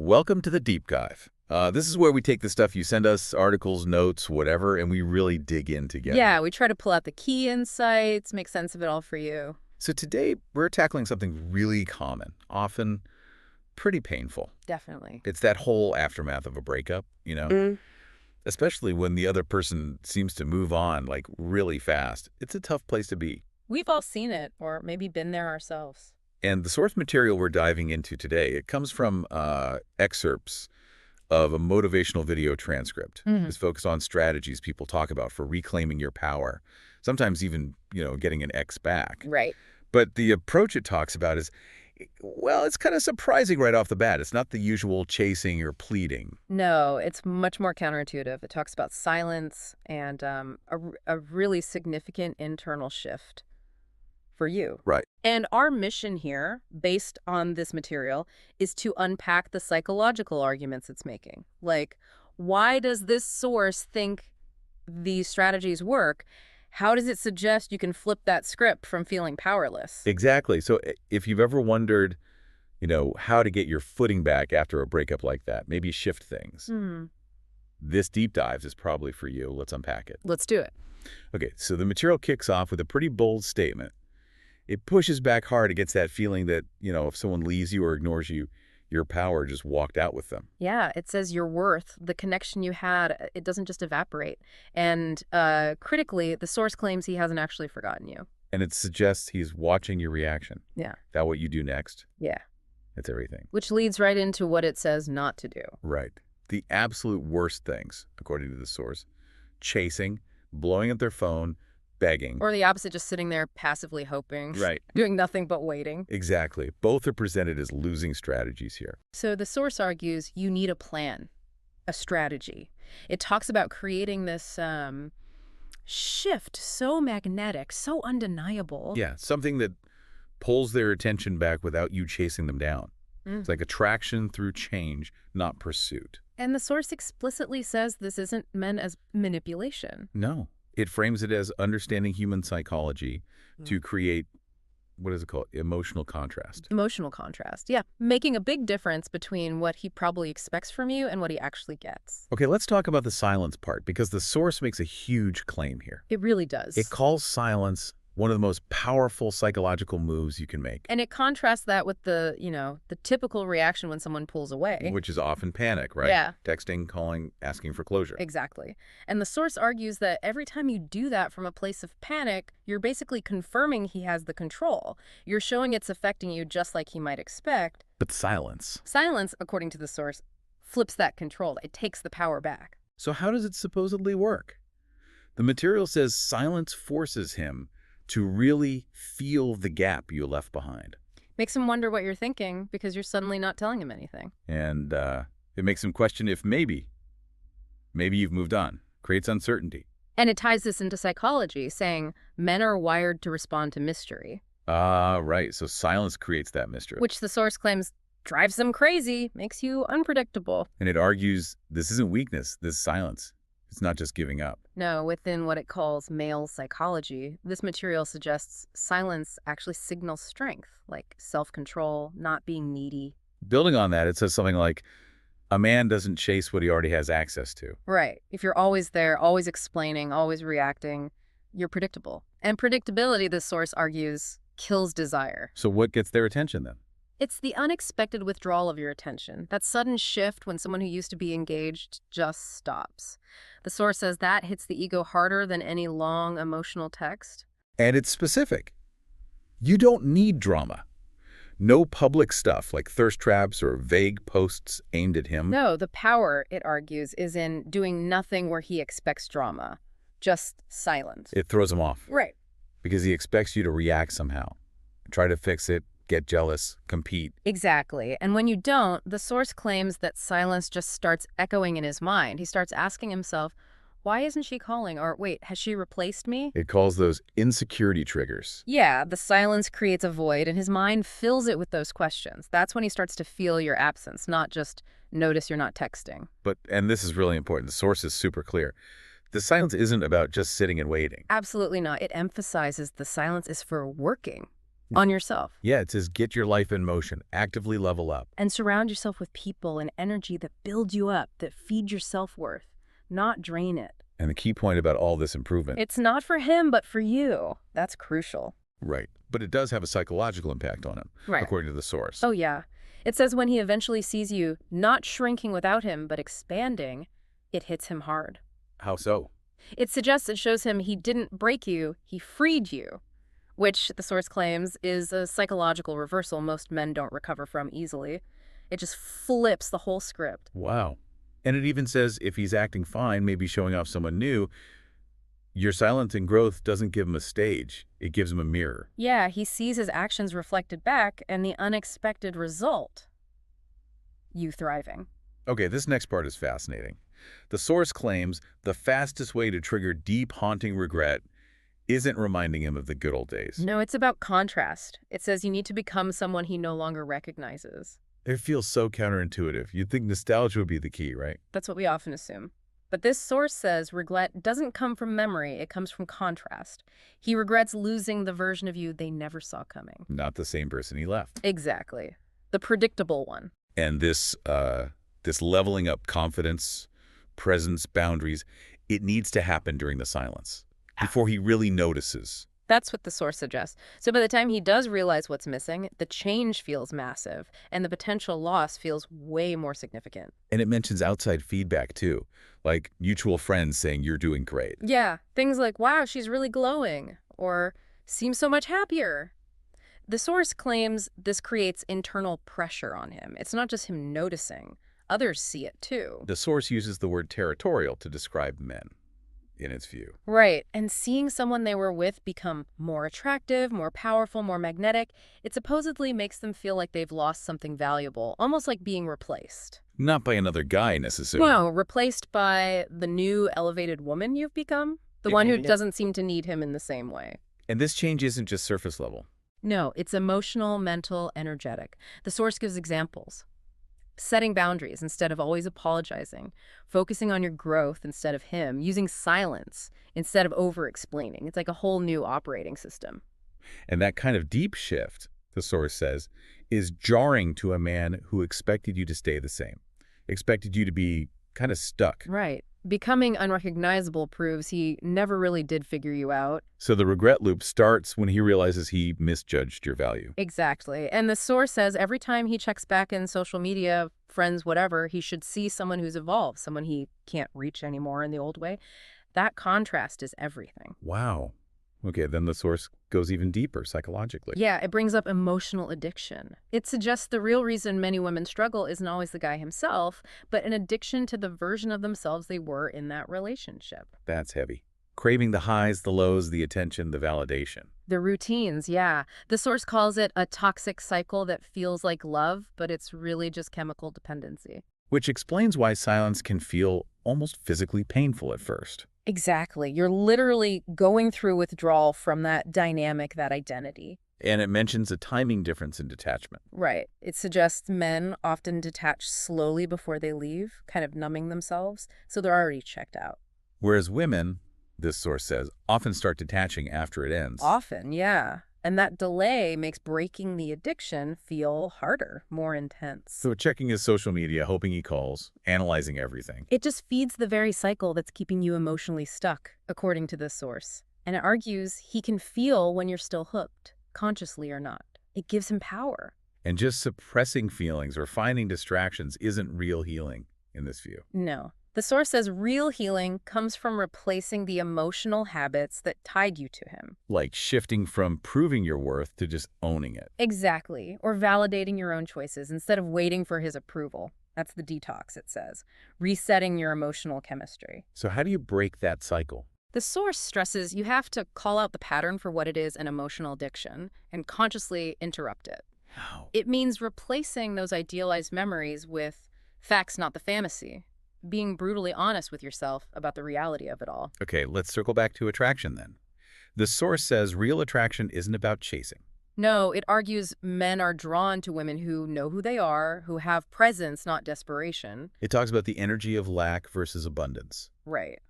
Welcome to the Deep Dive. This is where we take the stuff you send us, articles, notes, whatever, and we really dig in together. Yeah, we try to pull out the key insights, make sense of it all for you. So today, we're tackling something really common, often pretty painful. Definitely. It's that whole aftermath of a breakup, especially when the other person seems to move on, like, really fast. It's a tough place to be. We've all seen it, or maybe been there ourselves. And the source material we're diving into today, it comes from excerpts of a motivational video transcript. It's focused on strategies people talk about for reclaiming your power, sometimes even, getting an ex back. Right. But the approach it talks about is, well, it's kind of surprising right off the bat. It's not the usual chasing or pleading. No, it's much more counterintuitive. It talks about silence and a really significant internal shift for you. Right. And our mission here, based on this material, is to unpack the psychological arguments it's making. Like, why does this source think these strategies work? How does it suggest you can flip that script from feeling powerless? Exactly. So if you've ever wondered, how to get your footing back after a breakup like that, maybe shift things, this deep dive is probably for you. Let's unpack it. Let's do it. Okay, so the material kicks off with a pretty bold statement. It pushes back hard against that feeling that, if someone leaves you or ignores you, your power just walked out with them. Yeah, it says your worth, the connection you had, it doesn't just evaporate. And critically, the source claims he hasn't actually forgotten you. And it suggests he's watching your reaction. Yeah. That what you do next? Yeah. It's everything. Which leads right into what it says not to do. Right. The absolute worst things, according to the source: chasing, blowing up their phone, begging. Or the opposite, just sitting there passively hoping. Right. Doing nothing but waiting. Exactly. Both are presented as losing strategies here. So the source argues you need a plan, a strategy. It talks about creating this shift so magnetic, so undeniable. Yeah, something that pulls their attention back without you chasing them down. It's like attraction through change, not pursuit. And the source explicitly says this isn't meant as manipulation. No. It frames it as understanding human psychology to create, what is it called? Emotional contrast. Emotional contrast, yeah. Making a big difference between what he probably expects from you and what he actually gets. Okay, let's talk about the silence part, because the source makes a huge claim here. It really does. It calls silence one of the most powerful psychological moves you can make. And it contrasts that with the typical reaction when someone pulls away. Which is often panic, right? Yeah. Texting, calling, asking for closure. Exactly. And the source argues that every time you do that from a place of panic, you're basically confirming he has the control. You're showing it's affecting you just like he might expect. But silence. Silence, according to the source, flips that control. It takes the power back. So how does it supposedly work? The material says silence forces him to really feel the gap you left behind. Makes him wonder what you're thinking because you're suddenly not telling him anything. And it makes him question if maybe you've moved on. Creates uncertainty. And it ties this into psychology, saying men are wired to respond to mystery. Right. So silence creates that mystery. Which the source claims drives them crazy, makes you unpredictable. And it argues this isn't weakness, this is silence. It's not just giving up. No, within what it calls male psychology, this material suggests silence actually signals strength, like self-control, not being needy. Building on that, it says something like, a man doesn't chase what he already has access to. Right. If you're always there, always explaining, always reacting, you're predictable. And predictability, this source argues, kills desire. So what gets their attention then? It's the unexpected withdrawal of your attention, that sudden shift when someone who used to be engaged just stops. The source says that hits the ego harder than any long emotional text. And it's specific. You don't need drama. No public stuff like thirst traps or vague posts aimed at him. No, the power, it argues, is in doing nothing where he expects drama. Just silent. It throws him off. Right. Because he expects you to react somehow. Try to fix it, get jealous, compete. Exactly. And when you don't, the source claims that silence just starts echoing in his mind. He starts asking himself, why isn't she calling? Or wait, has she replaced me? It calls those insecurity triggers. Yeah, the silence creates a void, and his mind fills it with those questions. That's when he starts to feel your absence, not just notice you're not texting. But, and this is really important, the source is super clear. The silence isn't about just sitting and waiting. Absolutely not. It emphasizes the silence is for working. on yourself. Yeah, it says get your life in motion, actively level up. And surround yourself with people and energy that build you up, that feed your self-worth, not drain it. And the key point about all this improvement. It's not for him, but for you. That's crucial. Right. But it does have a psychological impact on him, Right. according to the source. Oh, yeah. It says when he eventually sees you not shrinking without him, but expanding, it hits him hard. How so? It suggests it shows him he didn't break you, he freed you, which the source claims is a psychological reversal most men don't recover from easily. It just flips the whole script. Wow. And it even says if he's acting fine, maybe showing off someone new, your silence and growth doesn't give him a stage. It gives him a mirror. Yeah, he sees his actions reflected back, and the unexpected result, you thriving. Okay, this next part is fascinating. The source claims the fastest way to trigger deep, haunting regret isn't reminding him of the good old days. No, it's about contrast. It says you need to become someone he no longer recognizes. It feels so counterintuitive. You'd think nostalgia would be the key, right? That's what we often assume. But this source says regret doesn't come from memory, it comes from contrast. He regrets losing the version of you they never saw coming. Not the same person he left. Exactly. The predictable one. And this leveling up confidence, presence, boundaries, it needs to happen during the silence, before he really notices. That's what the source suggests. So by the time he does realize what's missing, the change feels massive, and the potential loss feels way more significant. And it mentions outside feedback, too, like mutual friends saying you're doing great. Yeah, things like, wow, she's really glowing, or seems so much happier. The source claims this creates internal pressure on him. It's not just him noticing. Others see it, too. The source uses the word territorial to describe men, in its view. Right, and seeing someone they were with become more attractive, more powerful, more magnetic, it supposedly makes them feel like they've lost something valuable, almost like being replaced. Not by another guy, necessarily. No, replaced by the new elevated woman you've become, the one who doesn't seem to need him in the same way. And this change isn't just surface level. No, it's emotional, mental, energetic. The source gives examples. Setting boundaries instead of always apologizing, focusing on your growth instead of him, using silence instead of over-explaining. It's like a whole new operating system. And that kind of deep shift, the source says, is jarring to a man who expected you to stay the same, expected you to be kind of stuck. Right. Becoming unrecognizable proves he never really did figure you out. So the regret loop starts when he realizes he misjudged your value. Exactly. And the source says every time he checks back in social media, friends, whatever, he should see someone who's evolved, someone he can't reach anymore in the old way. That contrast is everything. Wow. Okay, then the source goes even deeper psychologically. Yeah, it brings up emotional addiction. It suggests the real reason many women struggle isn't always the guy himself, but an addiction to the version of themselves they were in that relationship. That's heavy. Craving the highs, the lows, the attention, the validation. The routines, yeah. The source calls it a toxic cycle that feels like love, but it's really just chemical dependency. Which explains why silence can feel almost physically painful at first. Exactly. You're literally going through withdrawal from that dynamic, that identity. And it mentions a timing difference in detachment. Right. It suggests men often detach slowly before they leave, kind of numbing themselves, so they're already checked out. Whereas women, this source says, often start detaching after it ends. Often, yeah. And that delay makes breaking the addiction feel harder, more intense. So checking his social media, hoping he calls, analyzing everything. It just feeds the very cycle that's keeping you emotionally stuck, according to this source. And it argues he can feel when you're still hooked, consciously or not. It gives him power. And just suppressing feelings or finding distractions isn't real healing in this view. No. The source says real healing comes from replacing the emotional habits that tied you to him. Like shifting from proving your worth to just owning it. Exactly. Or validating your own choices instead of waiting for his approval. That's the detox, it says. Resetting your emotional chemistry. So how do you break that cycle? The source stresses you have to call out the pattern for what it is, an emotional addiction, and consciously interrupt it. How? It means replacing those idealized memories with facts, not the fantasy. Being brutally honest with yourself about the reality of it all. Okay, let's circle back to attraction then. The source says real attraction isn't about chasing. No, it argues men are drawn to women who know who they are, who have presence, not desperation. It talks about the energy of lack versus abundance. Right.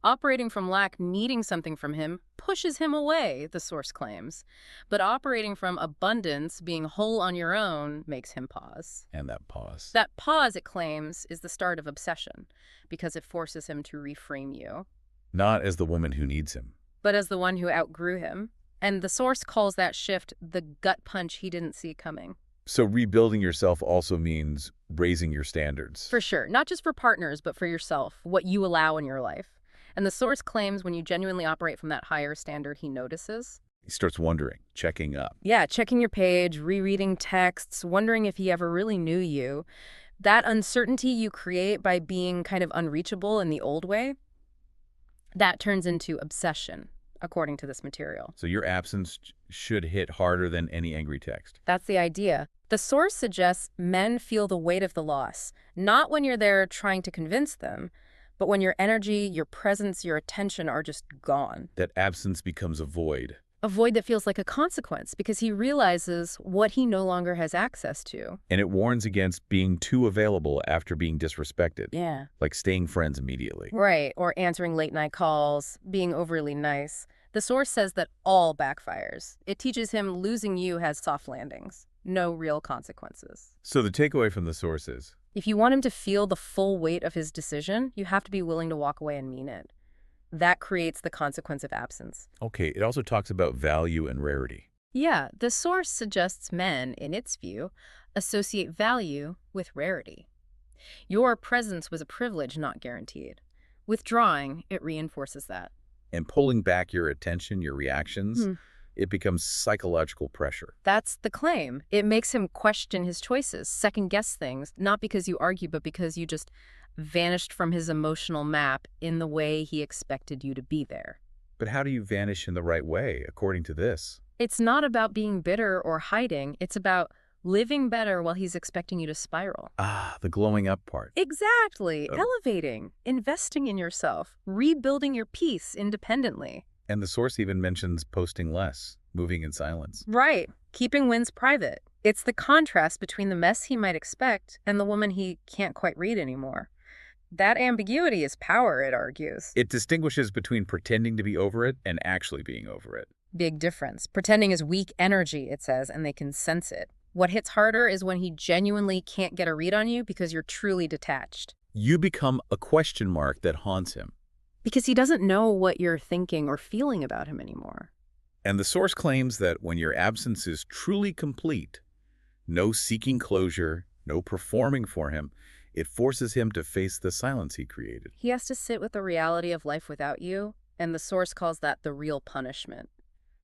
Operating from lack, needing something from him, pushes him away, the source claims. But operating from abundance, being whole on your own, makes him pause. And that pause. That pause, it claims, is the start of obsession, because it forces him to reframe you. Not as the woman who needs him, but as the one who outgrew him. And the source calls that shift the gut punch he didn't see coming. So rebuilding yourself also means raising your standards. For sure. Not just for partners, but for yourself, what you allow in your life. And the source claims when you genuinely operate from that higher standard, he notices. He starts wondering, checking up. Yeah, checking your page, rereading texts, wondering if he ever really knew you. That uncertainty you create by being kind of unreachable in the old way, that turns into obsession, according to this material. So your absence should hit harder than any angry text. That's the idea. The source suggests men feel the weight of the loss, not when you're there trying to convince them, but when your energy, your presence, your attention are just gone. That absence becomes a void. A void that feels like a consequence because he realizes what he no longer has access to. And it warns against being too available after being disrespected. Yeah. Like staying friends immediately. Right, or answering late-night calls, being overly nice. The source says that all backfires. It teaches him losing you has soft landings, no real consequences. So the takeaway from the source is, if you want him to feel the full weight of his decision, you have to be willing to walk away and mean it. That creates the consequence of absence. okay, it also talks about value and rarity. Yeah, the source suggests men, in its view, associate value with rarity. Your presence was a privilege not guaranteed. Withdrawing, it reinforces that. And pulling back your attention, your reactions, it becomes psychological pressure. That's the claim. It makes him question his choices, second-guess things, not because you argue, but because you just vanished from his emotional map in the way he expected you to be there. But how do you vanish in the right way, according to this? It's not about being bitter or hiding. It's about living better while he's expecting you to spiral. Ah, the glowing up part. Exactly. Elevating, investing in yourself, rebuilding your peace independently. And the source even mentions posting less, moving in silence. Right. Keeping wins private. It's the contrast between the mess he might expect and the woman he can't quite read anymore. That ambiguity is power, it argues. It distinguishes between pretending to be over it and actually being over it. Big difference. Pretending is weak energy, it says, and they can sense it. What hits harder is when he genuinely can't get a read on you because you're truly detached. You become a question mark that haunts him. Because he doesn't know what you're thinking or feeling about him anymore. And the source claims that when your absence is truly complete, no seeking closure, no performing for him, it forces him to face the silence he created. He has to sit with the reality of life without you, and the source calls that the real punishment.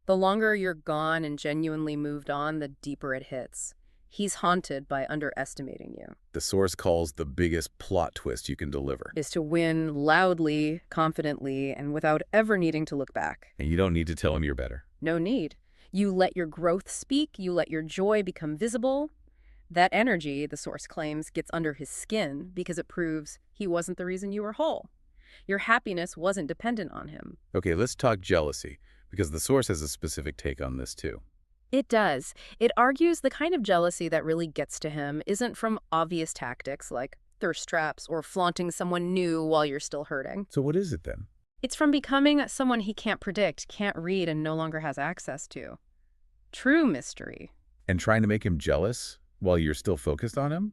The longer you're gone and genuinely moved on, the deeper it hits. He's haunted by underestimating you. The source calls the biggest plot twist you can deliver. Is to win loudly, confidently, and without ever needing to look back. And you don't need to tell him you're better. No need. You let your growth speak, you let your joy become visible. That energy, the source claims, gets under his skin because it proves he wasn't the reason you were whole. Your happiness wasn't dependent on him. Okay, let's talk jealousy, because the source has a specific take on this too. It does. It argues the kind of jealousy that really gets to him isn't from obvious tactics like thirst traps or flaunting someone new while you're still hurting. So what is it then? It's from becoming someone he can't predict, can't read, and no longer has access to. True mystery. And trying to make him jealous while you're still focused on him?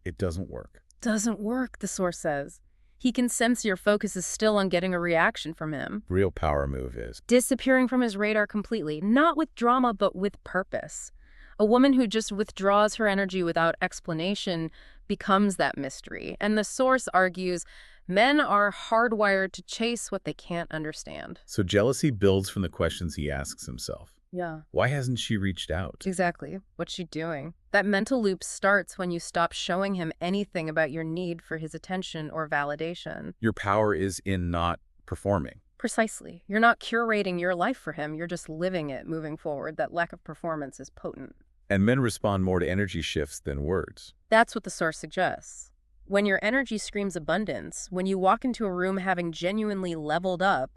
It doesn't work. Doesn't work, the source says. He can sense your focus is still on getting a reaction from him. Real power move is disappearing from his radar completely, not with drama, but with purpose. A woman who just withdraws her energy without explanation becomes that mystery. And the source argues men are hardwired to chase what they can't understand. So jealousy builds from the questions he asks himself. Yeah. Why hasn't she reached out? Exactly. What's she doing? That mental loop starts when you stop showing him anything about your need for his attention or validation. Your power is in not performing. Precisely. You're not curating your life for him. You're just living it moving forward. That lack of performance is potent. And men respond more to energy shifts than words. That's what the source suggests. When your energy screams abundance, when you walk into a room having genuinely leveled up,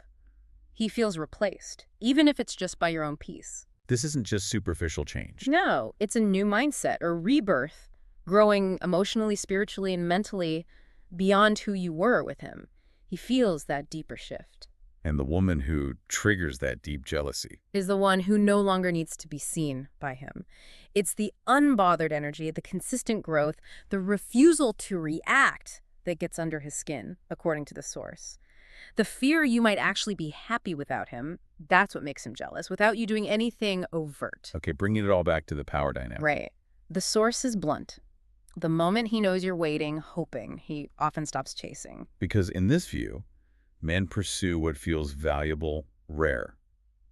he feels replaced, even if it's just by your own peace. This isn't just superficial change. No, it's a new mindset, or rebirth, growing emotionally, spiritually, and mentally beyond who you were with him. He feels that deeper shift. And the woman who triggers that deep jealousy. Is the one who no longer needs to be seen by him. It's the unbothered energy, the consistent growth, the refusal to react that gets under his skin, according to the source. The fear you might actually be happy without him, that's what makes him jealous, without you doing anything overt. Okay, bringing it all back to the power dynamic. Right. The source is blunt. The moment he knows you're waiting, hoping, he often stops chasing. Because in this view, men pursue what feels valuable, rare,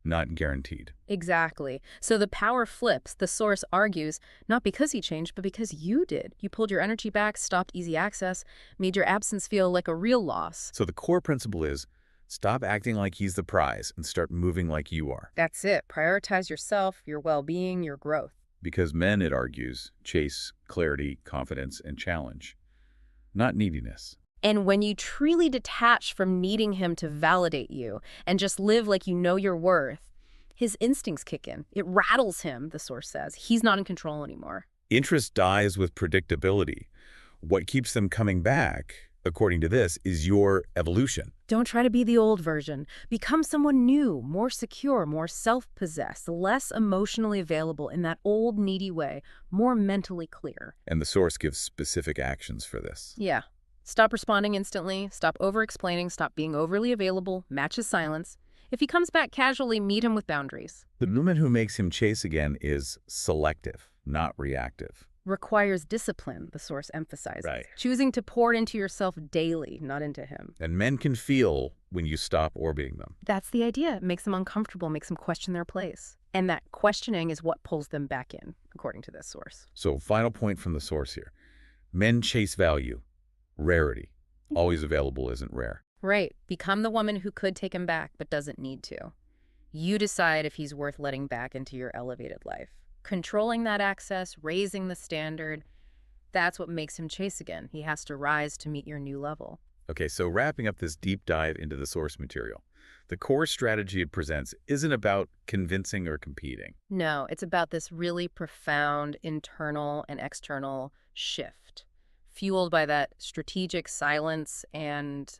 not guaranteed. Exactly. So the power flips. The source argues, not because he changed, but because you did. You pulled your energy back, stopped easy access, made your absence feel like a real loss. So the core principle is stop acting like he's the prize and start moving like you are. That's it. Prioritize yourself, your well-being, your growth. Because men, it argues, chase clarity, confidence, and challenge, not neediness. And when you truly detach from needing him to validate you and just live like you know your worth, his instincts kick in. It rattles him, the source says. He's not in control anymore. Interest dies with predictability. What keeps them coming back, according to this, is your evolution. Don't try to be the old version. Become someone new, more secure, more self-possessed, less emotionally available in that old needy way, more mentally clear. And the source gives specific actions for this. Yeah. Stop responding instantly, stop over-explaining, stop being overly available, match his silence. If he comes back casually, meet him with boundaries. The woman who makes him chase again is selective, not reactive. Requires discipline, the source emphasizes. Right. Choosing to pour into yourself daily, not into him. And men can feel when you stop orbiting them. That's the idea. It makes them uncomfortable, makes them question their place. And that questioning is what pulls them back in, according to this source. So final point from the source here. Men chase value, rarity. Always available isn't rare. Right. Become the woman who could take him back but doesn't need to. You decide if he's worth letting back into your elevated life. Controlling that access, raising the standard, that's what makes him chase again. He has to rise to meet your new level. Okay, so wrapping up this deep dive into the source material, the core strategy it presents isn't about convincing or competing. No, it's about this really profound internal and external shift, fueled by that strategic silence and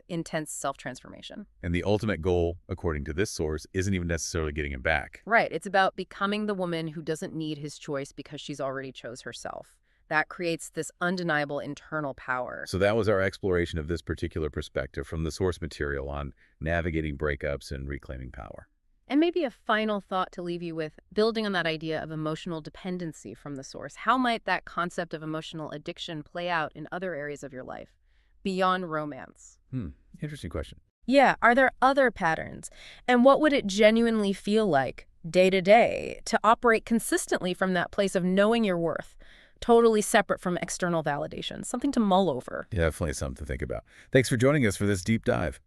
intense self-transformation. And the ultimate goal, according to this source, isn't even necessarily getting him back. Right. It's about becoming the woman who doesn't need his choice because she's already chose herself. That creates this undeniable internal power. So that was our exploration of this particular perspective from the source material on navigating breakups and reclaiming power. And maybe a final thought to leave you with, building on that idea of emotional dependency from the source. How might that concept of emotional addiction play out in other areas of your life, beyond romance? Interesting question. Yeah, are there other patterns? And what would it genuinely feel like, day to day, to operate consistently from that place of knowing your worth, totally separate from external validation? Something to mull over. Definitely something to think about. Thanks for joining us for this deep dive.